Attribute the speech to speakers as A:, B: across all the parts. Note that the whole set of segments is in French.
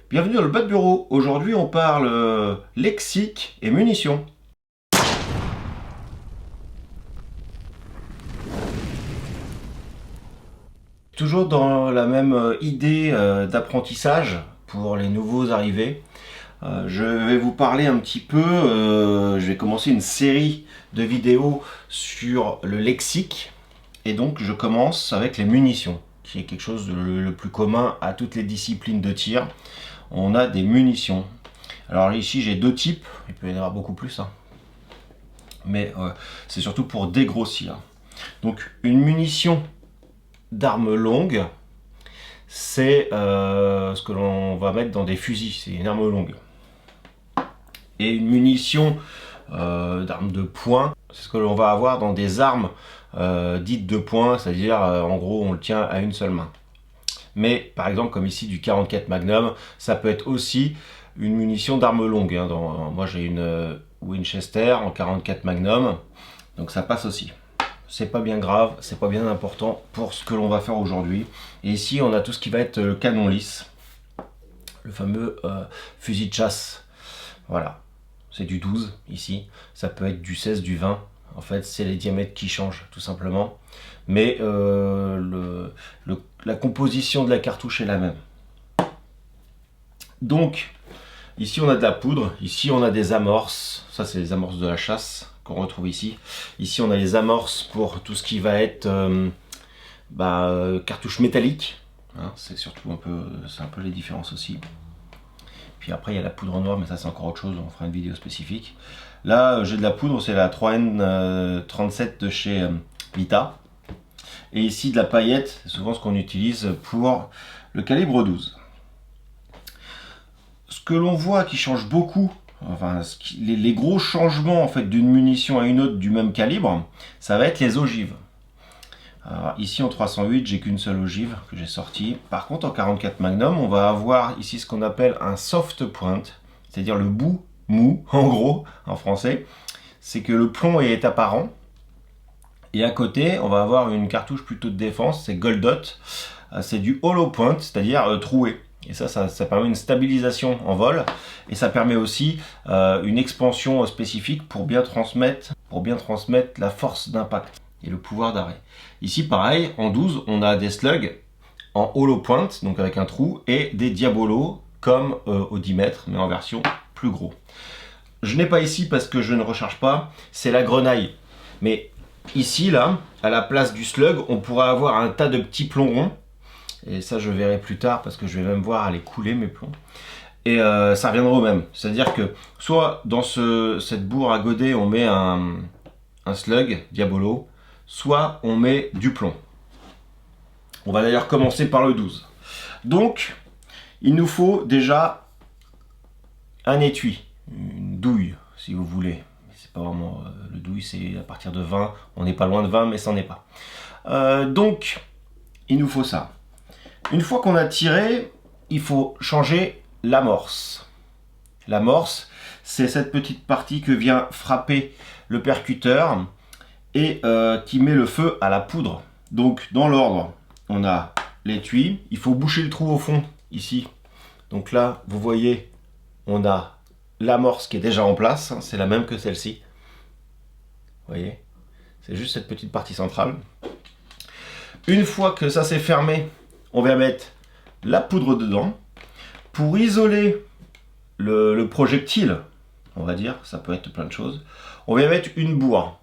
A: Bienvenue dans le bas de bureau. Aujourd'hui, on parle lexique et munitions. Toujours dans la même idée d'apprentissage pour les nouveaux arrivés. Je vais vous parler un petit peu, je vais commencer une série de vidéos sur le lexique. Et donc, je commence avec les munitions, qui est quelque chose de le plus commun à toutes les disciplines de tir. On a des munitions. Alors ici, j'ai deux types, il peut y en avoir beaucoup plus, hein. Mais c'est surtout pour dégrossir. Donc, une munition d'arme longue, c'est ce que l'on va mettre dans des fusils, c'est une arme longue. Et une munition d'arme de poing, c'est ce que l'on va avoir dans des armes dites de poing, c'est-à-dire en gros on le tient à une seule main. Mais par exemple comme ici du 44 Magnum, ça peut être aussi une munition d'arme longue. Hein. Moi j'ai une Winchester en 44 Magnum, donc ça passe aussi. C'est pas bien grave, c'est pas bien important pour ce que l'on va faire aujourd'hui. Et ici on a tout ce qui va être le canon lisse, le fameux fusil de chasse. Voilà, c'est du 12 ici, ça peut être du 16, du 20. En fait, c'est les diamètres qui changent tout simplement. Mais la composition de la cartouche est la même. Donc, ici on a de la poudre, ici on a des amorces. Ça, c'est les amorces de la chasse qu'on retrouve ici. Ici, on a les amorces pour tout ce qui va être cartouche métallique. Hein, c'est surtout c'est un peu les différences aussi. Puis après, il y a la poudre noire, mais ça, c'est encore autre chose. On fera une vidéo spécifique. Là, j'ai de la poudre, c'est la 3N37 de chez Vita. Et ici, de la paillette, c'est souvent ce qu'on utilise pour le calibre 12. Ce que l'on voit qui change beaucoup, enfin, les gros changements en fait d'une munition à une autre du même calibre, ça va être les ogives. Alors, ici en 308, j'ai qu'une seule ogive que j'ai sortie. Par contre, en 44 Magnum, on va avoir ici ce qu'on appelle un soft point, c'est-à-dire le bout mou, en gros, en français. C'est que le plomb est apparent. Et à côté, on va avoir une cartouche plutôt de défense, c'est Gold Dot. C'est du hollow point, c'est-à-dire troué. Et ça permet une stabilisation en vol. Et ça permet aussi une expansion spécifique pour bien transmettre la force d'impact et le pouvoir d'arrêt. Ici, pareil, en 12, on a des slugs en hollow point, donc avec un trou, et des diabolos comme au 10 mètres, mais en version plus gros. Je n'ai pas ici parce que je ne recharge pas, c'est la grenaille. Mais ici, là, à la place du slug, on pourra avoir un tas de petits plombs ronds. Et ça, je verrai plus tard parce que je vais même voir aller couler mes plombs. Et ça reviendra au même. C'est-à-dire que soit dans cette bourre à godet, on met un slug, diabolo, soit on met du plomb. On va d'ailleurs commencer par le 12. Donc, il nous faut déjà un étui, une douille, si vous voulez. C'est pas vraiment le douille, c'est à partir de 20. On n'est pas loin de 20, mais ça n'en est pas. Donc, il nous faut ça. Une fois qu'on a tiré, il faut changer l'amorce. L'amorce, c'est cette petite partie que vient frapper le percuteur et qui met le feu à la poudre. Donc, dans l'ordre, on a l'étui. Il faut boucher le trou au fond, ici. Donc là, vous voyez, on a l'amorce qui est déjà en place. C'est la même que celle-ci. Vous voyez, c'est juste cette petite partie centrale. Une fois que ça s'est fermé, on va mettre la poudre dedans. Pour isoler le projectile, on va dire, ça peut être plein de choses, on va mettre une bourre.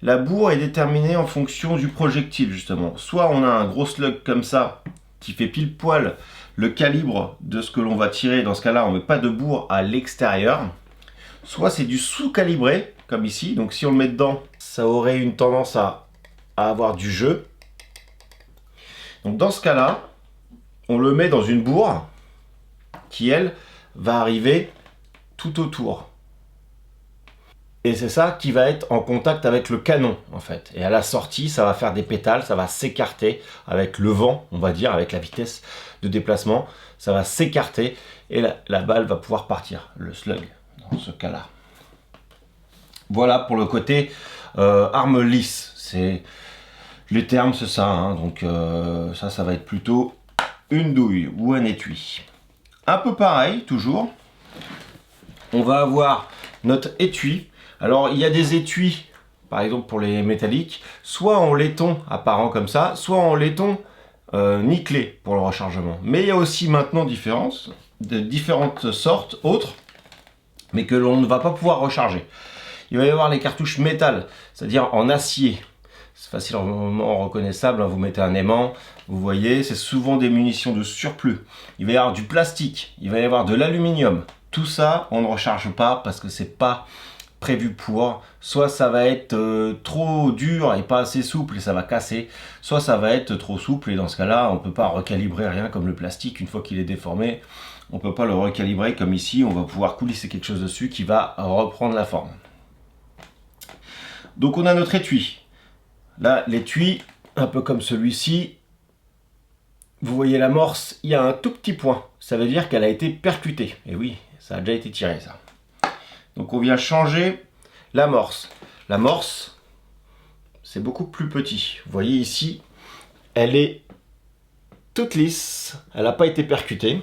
A: La bourre est déterminée en fonction du projectile, justement. Soit on a un gros slug comme ça, qui fait pile poil le calibre de ce que l'on va tirer. Dans ce cas-là, on ne met pas de bourre à l'extérieur. Soit c'est du sous-calibré, comme ici. Donc si on le met dedans, ça aurait une tendance à avoir du jeu. Donc dans ce cas-là, on le met dans une bourre qui, elle, va arriver tout autour. Et c'est ça qui va être en contact avec le canon, en fait. Et à la sortie, ça va faire des pétales, ça va s'écarter avec le vent, on va dire, avec la vitesse de déplacement. Ça va s'écarter et la balle va pouvoir partir, le slug, dans ce cas-là. Voilà pour le côté arme lisse. Les termes, c'est ça. Hein. Donc ça va être plutôt une douille ou un étui. Un peu pareil, toujours. On va avoir notre étui. Alors, il y a des étuis, par exemple pour les métalliques, soit en laiton apparent comme ça, soit en laiton nickelé pour le rechargement. Mais il y a aussi maintenant de différentes sortes autres, mais que l'on ne va pas pouvoir recharger. Il va y avoir les cartouches métal, c'est-à-dire en acier. C'est facilement reconnaissable, hein. Vous mettez un aimant, vous voyez, c'est souvent des munitions de surplus. Il va y avoir du plastique, il va y avoir de l'aluminium. Tout ça, on ne recharge pas parce que c'est pas prévu pour. Soit ça va être trop dur et pas assez souple et ça va casser, soit ça va être trop souple et dans ce cas-là, on ne peut pas recalibrer rien comme le plastique une fois qu'il est déformé. On ne peut pas le recalibrer comme ici, on va pouvoir coulisser quelque chose dessus qui va reprendre la forme. Donc on a notre étui. Là, l'étui, un peu comme celui-ci, vous voyez l'amorce, il y a un tout petit point. Ça veut dire qu'elle a été percutée. Et oui, ça a déjà été tiré, ça. Donc on vient changer l'amorce. L'amorce, c'est beaucoup plus petit. Vous voyez ici, elle est toute lisse. Elle n'a pas été percutée.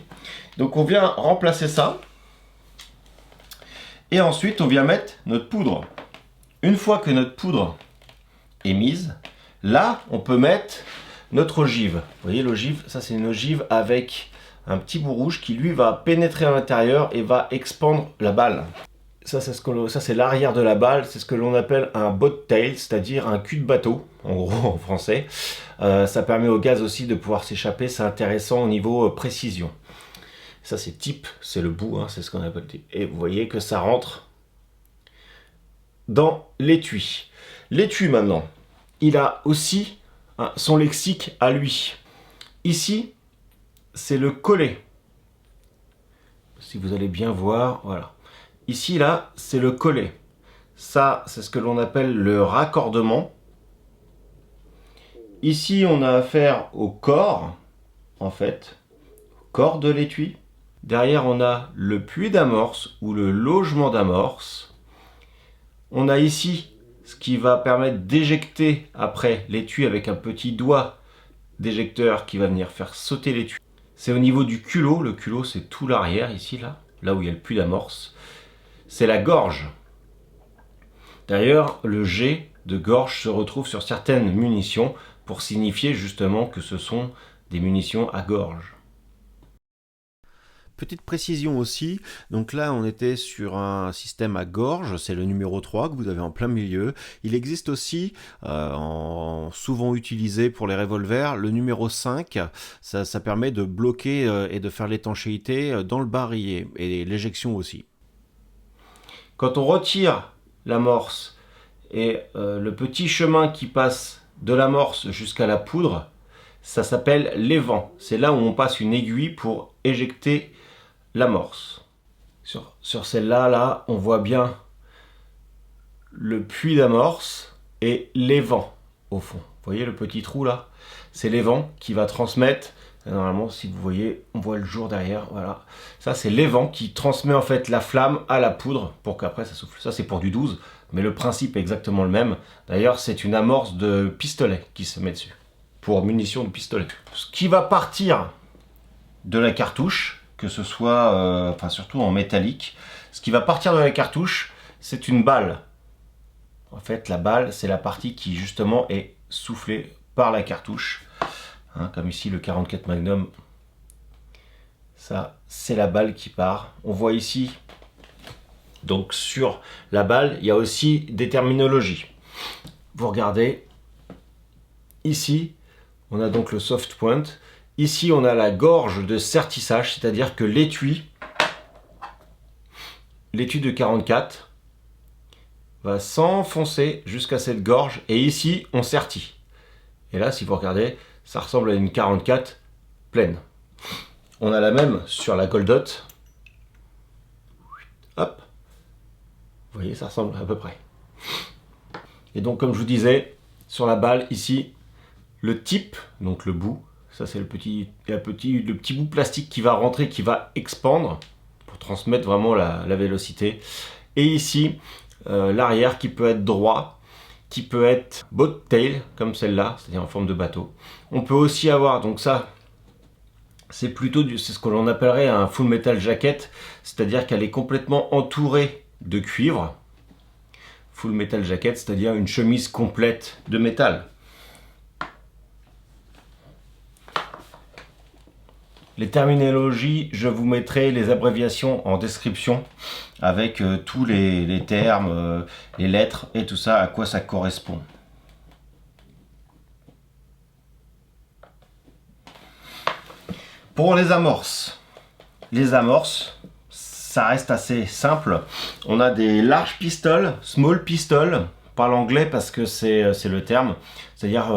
A: Donc on vient remplacer ça. Et ensuite, on vient mettre notre poudre. Une fois que notre poudre est mise, là, on peut mettre notre ogive. Vous voyez l'ogive, ça c'est une ogive avec un petit bout rouge qui lui va pénétrer à l'intérieur et va expandre la balle. Ça c'est l'arrière de la balle, c'est ce que l'on appelle un boat tail, c'est-à-dire un cul de bateau, en gros en français. Ça permet au gaz aussi de pouvoir s'échapper, c'est intéressant au niveau précision. Ça c'est type, c'est le bout, hein, c'est ce qu'on appelle type. Et vous voyez que ça rentre dans l'étui. L'étui maintenant, il a aussi son lexique à lui. Ici, c'est le collet. Si vous allez bien voir, voilà. Ici, là, c'est le collet. Ça, c'est ce que l'on appelle le raccordement. Ici, on a affaire au corps, en fait, corps de l'étui. Derrière, on a le puits d'amorce ou le logement d'amorce. On a ici ce qui va permettre d'éjecter après l'étui avec un petit doigt d'éjecteur qui va venir faire sauter l'étui. C'est au niveau du culot. Le culot, c'est tout l'arrière ici, là où il y a le puits d'amorce. C'est la gorge. D'ailleurs, le G de gorge se retrouve sur certaines munitions pour signifier justement que ce sont des munitions à gorge.
B: Petite précision aussi, donc là on était sur un système à gorge, c'est le numéro 3 que vous avez en plein milieu. Il existe aussi, souvent utilisé pour les revolvers, le numéro 5, ça permet de bloquer et de faire l'étanchéité dans le barillet, et l'éjection aussi.
A: Quand on retire l'amorce et le petit chemin qui passe de l'amorce jusqu'à la poudre, ça s'appelle l'évent. C'est là où on passe une aiguille pour éjecter l'amorce. Sur celle-là, là, on voit bien le puits d'amorce et l'évent au fond. Vous voyez le petit trou là? C'est l'évent qui va transmettre. Normalement, si vous voyez, on voit le jour derrière. Voilà. Ça, c'est l'évent qui transmet en fait la flamme à la poudre pour qu'après ça souffle. Ça, c'est pour du 12, mais le principe est exactement le même. D'ailleurs, c'est une amorce de pistolet qui se met dessus pour munitions de pistolet. Ce qui va partir de la cartouche, que ce soit, surtout en métallique, ce qui va partir de la cartouche, c'est une balle. En fait, la balle, c'est la partie qui justement est soufflée par la cartouche. Hein, comme ici le 44 Magnum, ça c'est la balle qui part. On voit ici, donc sur la balle, il y a aussi des terminologies. Vous regardez, ici, on a donc le soft point. Ici, on a la gorge de sertissage, c'est-à-dire que l'étui de 44 va s'enfoncer jusqu'à cette gorge et ici, on sertit. Et là, si vous regardez, ça ressemble à une 44 pleine. On a la même sur la Goldot. Hop. Vous voyez, ça ressemble à peu près. Et donc, comme je vous disais, sur la balle, ici, le type, donc le bout, ça c'est le petit bout plastique qui va rentrer, qui va expandre pour transmettre vraiment la vélocité. Et ici, l'arrière qui peut être droit, qui peut être boat tail, comme celle-là, c'est-à-dire en forme de bateau. On peut aussi avoir, donc ça, c'est c'est ce que l'on appellerait un full metal jacket, c'est-à-dire qu'elle est complètement entourée de cuivre. Full metal jacket, c'est-à-dire une chemise complète de métal. Les terminologies, je vous mettrai les abréviations en description avec tous les termes, les lettres et tout ça, à quoi ça correspond. Pour les amorces, ça reste assez simple. On a des larges pistoles, small pistol, parle anglais parce que c'est le terme. C'est-à-dire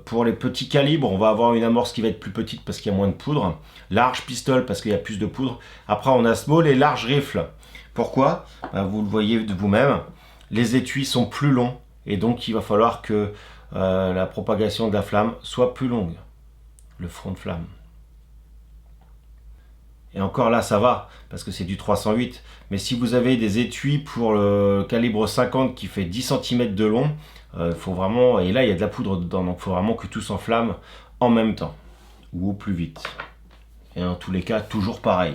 A: pour les petits calibres, on va avoir une amorce qui va être plus petite parce qu'il y a moins de poudre. Large pistol parce qu'il y a plus de poudre. Après on a small et large rifle. Pourquoi? Vous le voyez de vous-même. Les étuis sont plus longs et donc il va falloir que la propagation de la flamme soit plus longue. Le front de flamme. Et encore là, ça va, parce que c'est du 308. Mais si vous avez des étuis pour le calibre 50 qui fait 10 cm de long, faut vraiment, et là il y a de la poudre dedans, donc il faut vraiment que tout s'enflamme en même temps, ou au plus vite. Et en tous les cas, toujours pareil.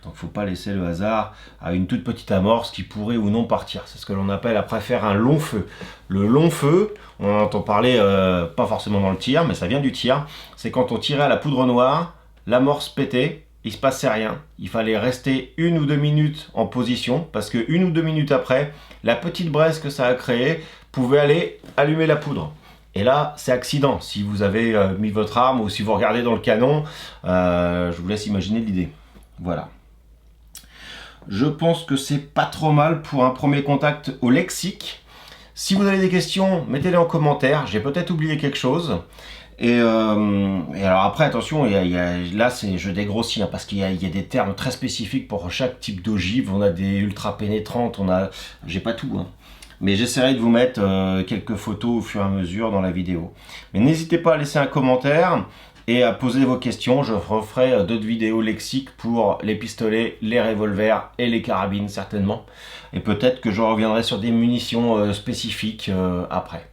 A: Donc il ne faut pas laisser le hasard à une toute petite amorce qui pourrait ou non partir. C'est ce que l'on appelle après faire un long feu. Le long feu, on en entend parler pas forcément dans le tir, mais ça vient du tir. C'est quand on tirait à la poudre noire, l'amorce pétait, il se passait rien. Il fallait rester 1 ou 2 minutes en position parce que 1 ou 2 minutes après, la petite braise que ça a créée pouvait aller allumer la poudre. Et là, c'est accident. Si vous avez mis votre arme ou si vous regardez dans le canon, je vous laisse imaginer l'idée. Voilà. Je pense que c'est pas trop mal pour un premier contact au lexique. Si vous avez des questions, mettez-les en commentaire. J'ai peut-être oublié quelque chose. Et alors après, attention, là je dégrossis hein, parce qu'il y a des termes très spécifiques pour chaque type d'ogive. On a des ultra pénétrantes, j'ai pas tout. Hein. Mais j'essaierai de vous mettre quelques photos au fur et à mesure dans la vidéo. Mais n'hésitez pas à laisser un commentaire et à poser vos questions. Je referai d'autres vidéos lexiques pour les pistolets, les revolvers et les carabines certainement. Et peut-être que je reviendrai sur des munitions spécifiques après.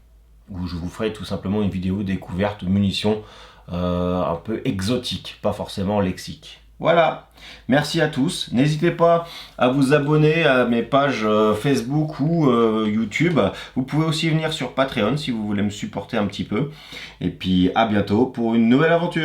A: Où je vous ferai tout simplement une vidéo découverte de munitions un peu exotiques, pas forcément lexiques. Voilà, merci à tous. N'hésitez pas à vous abonner à mes pages Facebook ou YouTube. Vous pouvez aussi venir sur Patreon si vous voulez me supporter un petit peu. Et puis à bientôt pour une nouvelle aventure.